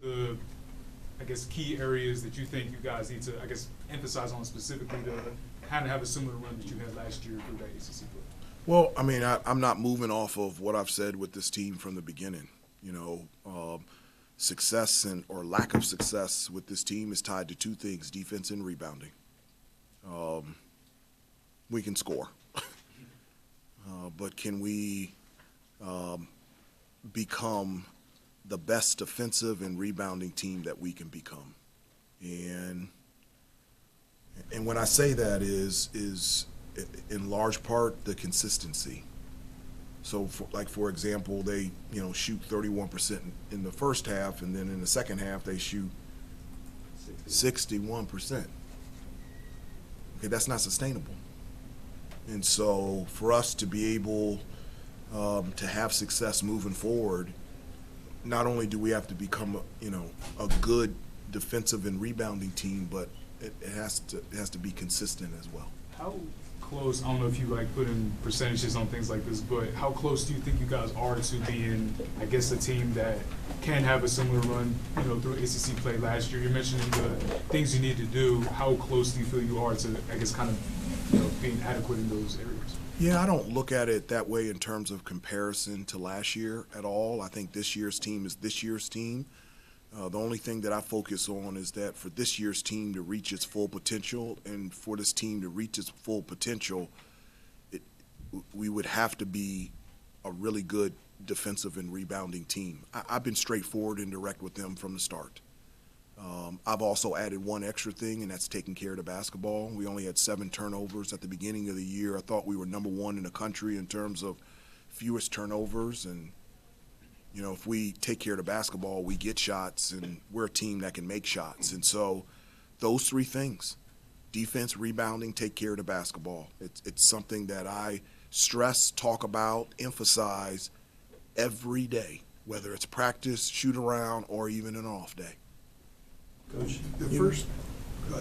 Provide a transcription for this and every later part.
the, I guess, key areas that you think you guys need to, I guess, emphasize on specifically to kind of have a similar run that you had last year through the ACC play? Well, I mean, I'm not moving off of what I've said with this team from the beginning. Success or lack of success with this team is tied to two things: defense and rebounding. We can score, but can we become the best defensive and rebounding team that we can become? And when I say that is in large part the consistency. So, for example, they shoot 31% in the first half, and then in the second half they shoot 61%. Okay, that's not sustainable. And so, for us to be able to have success moving forward, not only do we have to become a good defensive and rebounding team, but it has to be consistent as well. How close, I don't know if you put in percentages on things like this, but how close do you think you guys are to being, I guess, a team that can have a similar run, through ACC play last year? You're mentioning the things you need to do. How close do you feel you are to, I guess, kind of, being adequate in those areas? Yeah, I don't look at it that way in terms of comparison to last year at all. I think this year's team is this year's team. The only thing that I focus on is that for this year's team to reach its full potential, and for this team to reach its full potential, we would have to be a really good defensive and rebounding team. I've been straightforward and direct with them from the start. I've also added one extra thing, and that's taking care of the basketball. We only had 7 turnovers at the beginning of the year. I thought we were number 1 in the country in terms of fewest turnovers, and if we take care of the basketball, we get shots, and we're a team that can make shots. And so those 3 things, defense, rebounding, take care of the basketball, it's something that I stress, talk about, emphasize every day, whether it's practice, shoot around, or even an off day. Coach, Go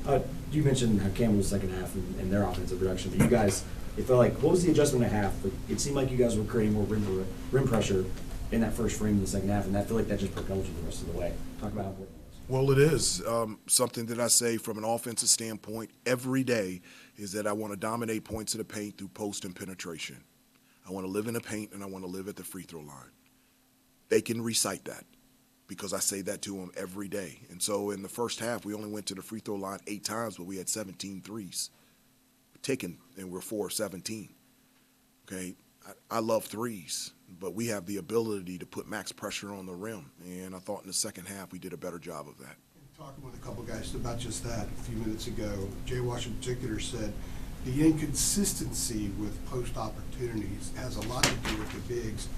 ahead. you mentioned how Campbell's second half and their offensive production, but you guys, it felt like, what was the adjustment at half? It seemed like you guys were creating more rim pressure in that first frame in the second half, and I feel like that just propelled you the rest of the way. Talk about how important it was. Well, it is. Something that I say from an offensive standpoint every day is that I want to dominate points in the paint through post and penetration. I want to live in the paint, and I want to live at the free throw line. They can recite that because I say that to them every day. And so in the first half, we only went to the free throw line 8 times, but we had 17 threes taken, and we're 4 of 17. Okay, I love threes, but we have the ability to put max pressure on the rim, and I thought in the second half we did a better job of that. Talking with a couple guys about just that a few minutes ago, Jay Wash in particular said the inconsistency with post opportunities has a lot to do with the bigs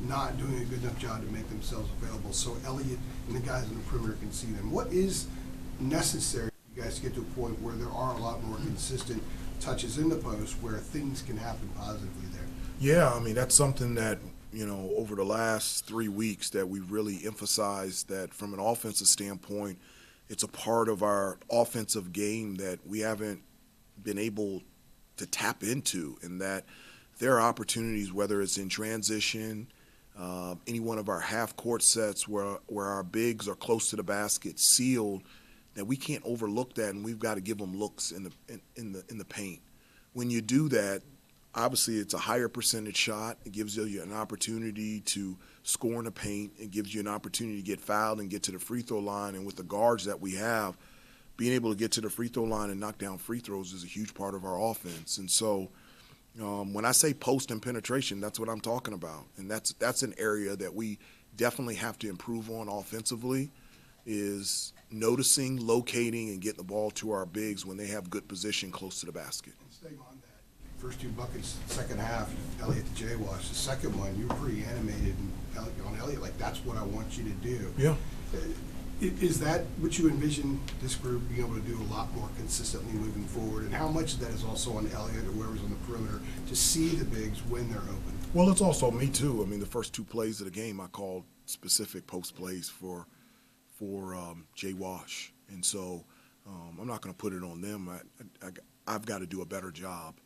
not doing a good enough job to make themselves available so Elliott and the guys on the perimeter can see them. What is necessary for you guys to get to a point where there are a lot more consistent touches in the post where things can happen positively there? Yeah, I mean, that's something that, over the last 3 weeks that we really emphasized that from an offensive standpoint, it's a part of our offensive game that we haven't been able to tap into, and that there are opportunities, whether it's in transition, any one of our half-court sets where our bigs are close to the basket, sealed, that we can't overlook that, and we've got to give them looks in the paint. When you do that, obviously it's a higher percentage shot. It gives you an opportunity to score in the paint. It gives you an opportunity to get fouled and get to the free throw line. And with the guards that we have, being able to get to the free throw line and knock down free throws is a huge part of our offense. And so when I say post and penetration, that's what I'm talking about. And that's an area that we definitely have to improve on offensively, is noticing, locating, and getting the ball to our bigs when they have good position close to the basket. And staying on that, first 2 buckets, second half, Elliott to Jay Wash. The second one, you were pretty animated on Elliott, like that's what I want you to do. Yeah. Is that what you envision this group being able to do a lot more consistently moving forward? And how much of that is also on Elliott or whoever's on the perimeter to see the bigs when they're open? Well, it's also me too. I mean, the first 2 plays of the game, I called specific post plays for Jay Wash, and so I'm not going to put it on them. I've got to do a better job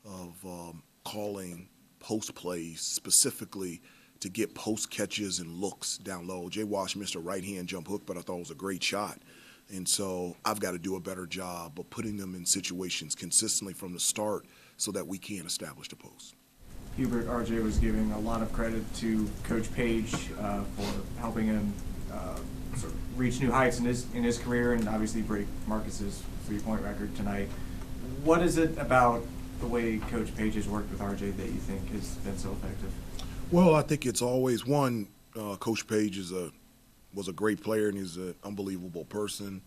of calling post plays specifically to to get post catches and looks down low. Jay Wash missed a right-hand jump hook, but I thought it was a great shot. And so I've got to do a better job of putting them in situations consistently from the start so that we can establish the post. Hubert, RJ was giving a lot of credit to Coach Page for helping him sort of reach new heights in his career and obviously break Marcus's three-point record tonight. What is it about the way Coach Page has worked with RJ that you think has been so effective? Well, I think it's always one. Coach Page was a great player and he's an unbelievable person.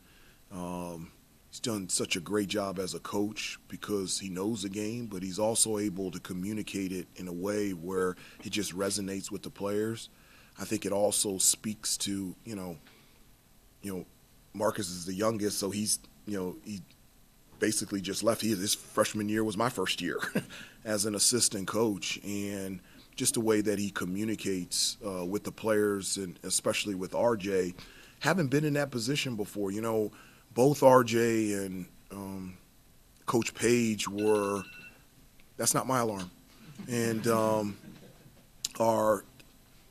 He's done such a great job as a coach because he knows the game, but he's also able to communicate it in a way where it just resonates with the players. I think it also speaks to, Marcus is the youngest, so he basically just left. His freshman year was my first year as an assistant coach, and just the way that he communicates with the players and especially with RJ, haven't been in that position before. Both RJ and Coach Page that's not my alarm, and are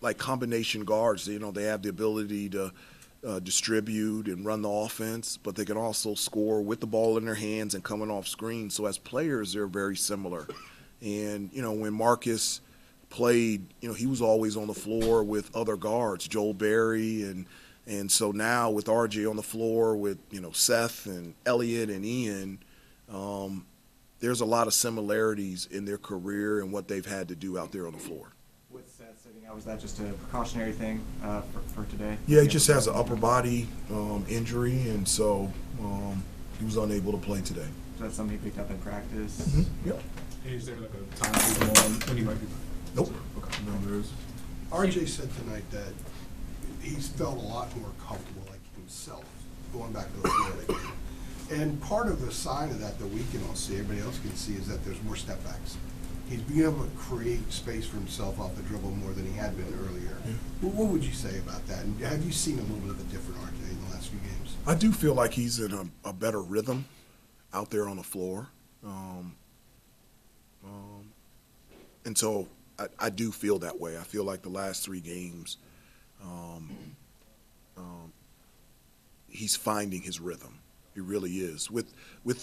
like combination guards. They have the ability to distribute and run the offense, but they can also score with the ball in their hands and coming off screen. So as players, they're very similar. And, when Marcus played, he was always on the floor with other guards, Joel Berry, and so now with RJ on the floor with, Seth and Elliott and Ian, there's a lot of similarities in their career and what they've had to do out there on the floor. With Seth sitting out, was that just a precautionary thing for today? Yeah, he just has an upper body injury, and so he was unable to play today. Is that something he picked up in practice? Mm-hmm. Yep. Is there like a timetable on when he might be back? Nope. Okay. No, there is. RJ said tonight that he's felt a lot more comfortable like himself going back to the Florida game. And part of the sign of that we can all see, everybody else can see, is that there's more step backs. He's being able to create space for himself off the dribble more than he had been earlier. Yeah. What would you say about that? And have you seen a little bit of a different RJ in the last few games? I do feel like he's in a better rhythm out there on the floor. And so I do feel that way. I feel like the last 3 games, he's finding his rhythm. He really is with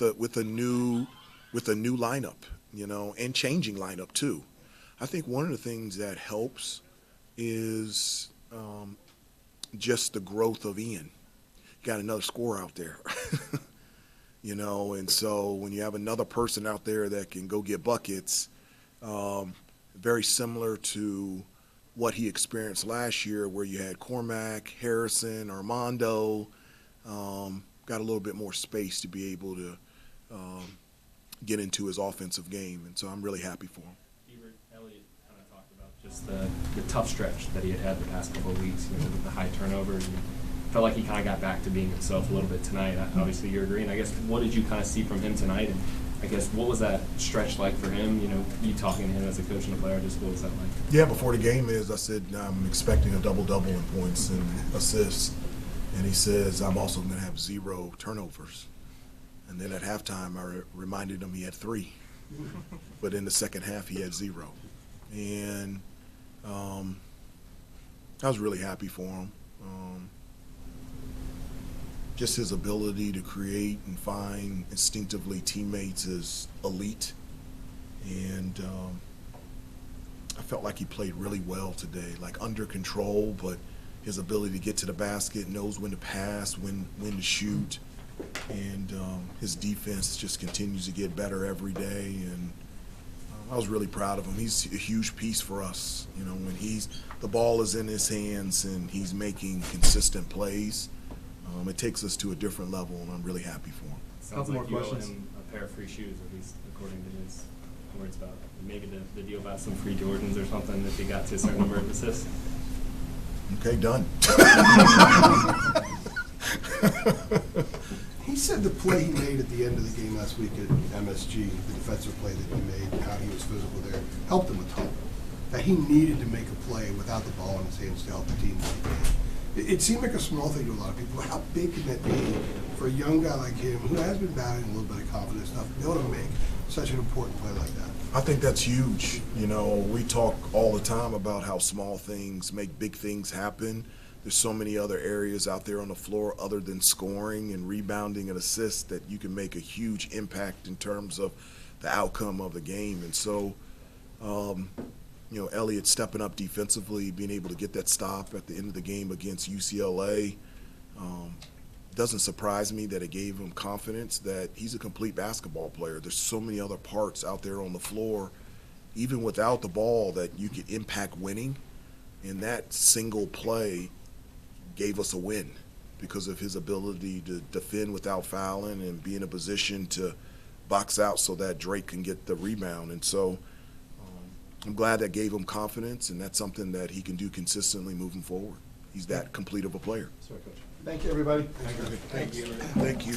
a new lineup, and changing lineup too. I think one of the things that helps is just the growth of Ian. Got another scorer out there, and so when you have another person out there that can go get buckets, very similar to what he experienced last year, where you had Cormac, Harrison, Armando. Got a little bit more space to be able to get into his offensive game, and so I'm really happy for him. Hubert, Elliott kind of talked about just the tough stretch that he had the past couple of weeks, with the high turnovers. And felt like he kind of got back to being himself a little bit tonight. Obviously, you're agreeing. I guess, what did you kind of see from him tonight? And I guess, what was that stretch like for him? You talking to him as a coach and a player, just what was that like? Yeah, before the game I said, I'm expecting a double-double in points and assists. And he says, I'm also going to have 0 turnovers. And then at halftime, I reminded him he had 3. But in the second half, he had 0. And I was really happy for him. Just his ability to create and find instinctively teammates is elite. And I felt like he played really well today, like under control, but his ability to get to the basket, knows when to pass, when to shoot, and his defense just continues to get better every day. And I was really proud of him. He's a huge piece for us. When the ball is in his hands and he's making consistent plays, it takes us to a different level, and I'm really happy for him. Sounds like you owe him a pair of free shoes, at least according to his words about maybe the deal about some free Jordans or something if he got to a certain number of assists. Okay, done. He said the play he made at the end of the game last week at MSG, the defensive play that he made, how he was physical there, helped him a ton. That he needed to make a play without the ball in his hands to help the team win the game. It seemed like a small thing to a lot of people. How big can that be for a young guy like him who has been battling a little bit of confidence stuff, to be able to make such an important play like that. I think that's huge. You know, we talk all the time about how small things make big things happen. There's so many other areas out there on the floor other than scoring and rebounding and assists that you can make a huge impact in terms of the outcome of the game. And so, you know, Elliott stepping up defensively, being able to get that stop at the end of the game against UCLA, doesn't surprise me that it gave him confidence that he's a complete basketball player. There's so many other parts out there on the floor, even without the ball, that you could impact winning. And that single play gave us a win because of his ability to defend without fouling and be in a position to box out so that Drake can get the rebound. And so I'm glad that gave him confidence, and that's something that he can do consistently moving forward. He's that complete of a player. Sorry, Coach. Thank you, everybody. Thank you.